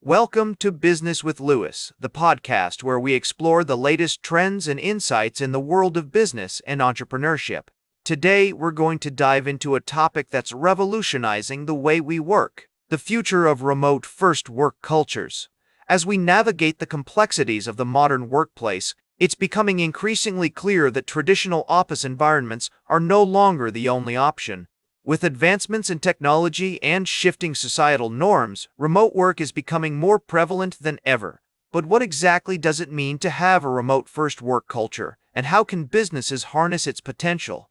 Welcome to Business with Louis, the podcast where we explore the latest trends and insights in the world of business and entrepreneurship. Today, we're going to dive into a topic that's revolutionizing the way we work: the future of remote-first work cultures. As we navigate the complexities of the modern workplace, it's becoming increasingly clear that traditional office environments are no longer the only option. With advancements in technology and shifting societal norms, remote work is becoming more prevalent than ever. But what exactly does it mean to have a remote-first work culture, and how can businesses harness its potential?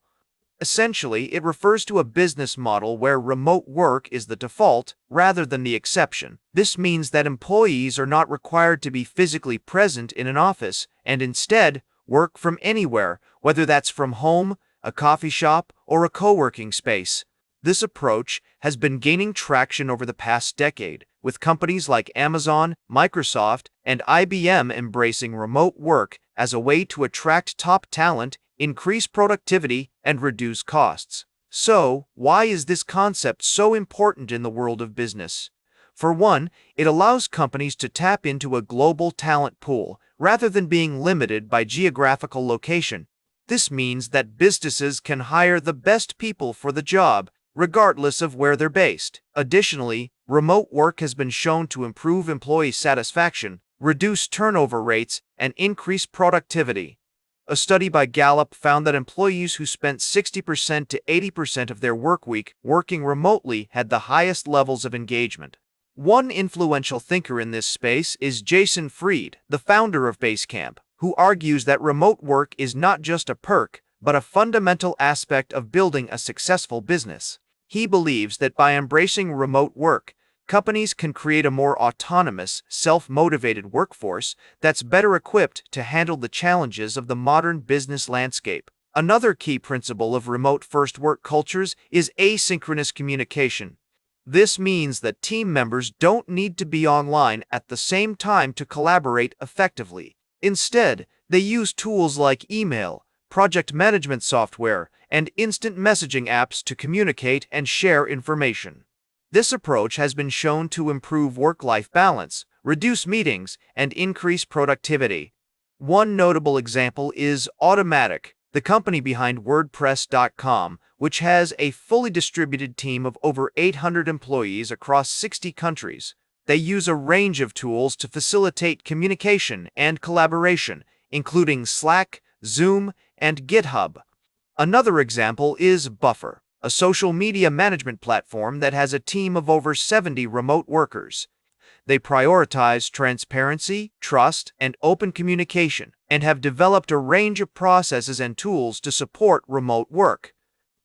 Essentially, it refers to a business model where remote work is the default rather than the exception. This means that employees are not required to be physically present in an office and instead work from anywhere, whether that's from home, a coffee shop, or a co-working space. This approach has been gaining traction over the past decade, with companies like Amazon, Microsoft, and IBM embracing remote work as a way to attract top talent, increase productivity, and reduce costs. So, why is this concept so important in the world of business? For one, it allows companies to tap into a global talent pool rather than being limited by geographical location. This means that businesses can hire the best people for the job, regardless of where they're based. Additionally, remote work has been shown to improve employee satisfaction, reduce turnover rates, and increase productivity. A study by Gallup found that employees who spent 60% to 80% of their workweek working remotely had the highest levels of engagement. One influential thinker in this space is Jason Fried, the founder of Basecamp, who argues that remote work is not just a perk, but a fundamental aspect of building a successful business. He believes that by embracing remote work, companies can create a more autonomous, self-motivated workforce that's better equipped to handle the challenges of the modern business landscape. Another key principle of remote-first work cultures is asynchronous communication. This means that team members don't need to be online at the same time to collaborate effectively. Instead, they use tools like email, project management software, and instant messaging apps to communicate and share information. This approach has been shown to improve work-life balance, reduce meetings, and increase productivity. One notable example is Automatic, the company behind WordPress.com, which has a fully distributed team of over 800 employees across 60 countries. They use a range of tools to facilitate communication and collaboration, including Slack, Zoom, and GitHub. Another example is Buffer, a social media management platform that has a team of over 70 remote workers. They prioritize transparency, trust, and open communication, and have developed a range of processes and tools to support remote work.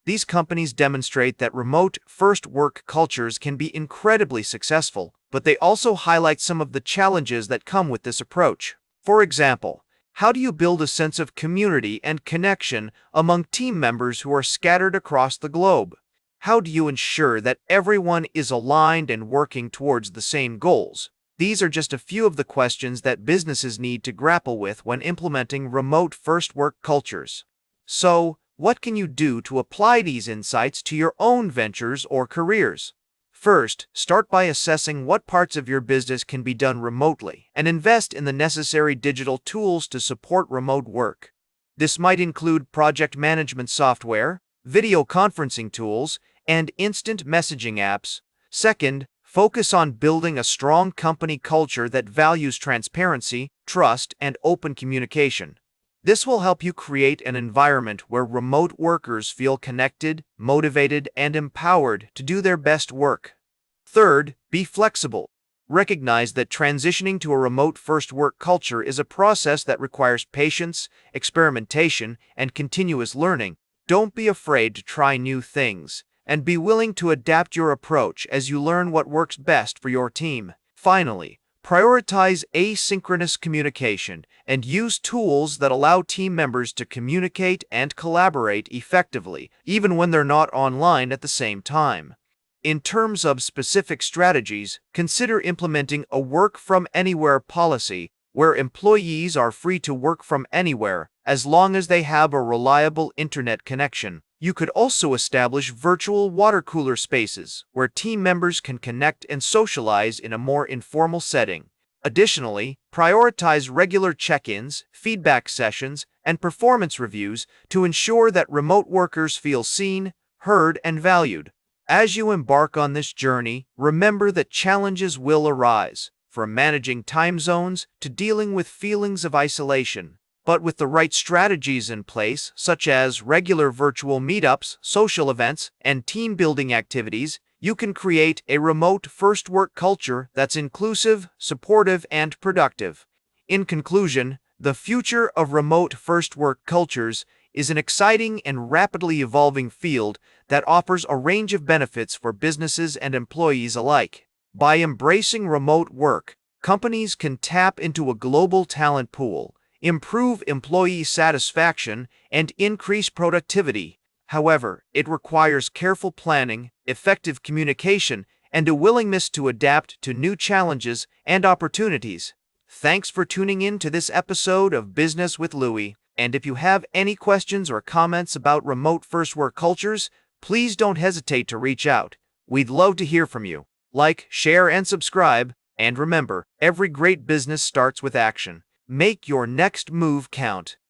These companies demonstrate that remote-first work cultures can be incredibly successful, but they also highlight some of the challenges that come with this approach. For example, how do you build a sense of community and connection among team members who are scattered across the globe? How do you ensure that everyone is aligned and working towards the same goals? These are just a few of the questions that businesses need to grapple with when implementing remote-first work cultures. So, what can you do to apply these insights to your own ventures or careers? First, start by assessing what parts of your business can be done remotely and invest in the necessary digital tools to support remote work. This might include project management software, video conferencing tools, and instant messaging apps. Second, focus on building a strong company culture that values transparency, trust, and open communication. This will help you create an environment where remote workers feel connected, motivated, and empowered to do their best work. Third, be flexible. Recognize that transitioning to a remote-first work culture is a process that requires patience, experimentation, and continuous learning. Don't be afraid to try new things, and be willing to adapt your approach as you learn what works best for your team. Finally, prioritize asynchronous communication and use tools that allow team members to communicate and collaborate effectively, even when they're not online at the same time. In terms of specific strategies, consider implementing a work-from-anywhere policy where employees are free to work from anywhere as long as they have a reliable internet connection. You could also establish virtual water cooler spaces where team members can connect and socialize in a more informal setting. Additionally, prioritize regular check-ins, feedback sessions, and performance reviews to ensure that remote workers feel seen, heard, and valued. As you embark on this journey, remember that challenges will arise, from managing time zones to dealing with feelings of isolation. But with the right strategies in place, such as regular virtual meetups, social events, and team-building activities, you can create a remote-first work culture that's inclusive, supportive, and productive. In conclusion, the future of remote-first work cultures is an exciting and rapidly evolving field that offers a range of benefits for businesses and employees alike. By embracing remote work, companies can tap into a global talent pool, improve employee satisfaction, and increase productivity. However, it requires careful planning, effective communication, and a willingness to adapt to new challenges and opportunities. Thanks for tuning in to this episode of Business with Louis. And if you have any questions or comments about remote first work cultures, please don't hesitate to reach out. We'd love to hear from you. Like, share, and subscribe. And remember, every great business starts with action. Make your next move count.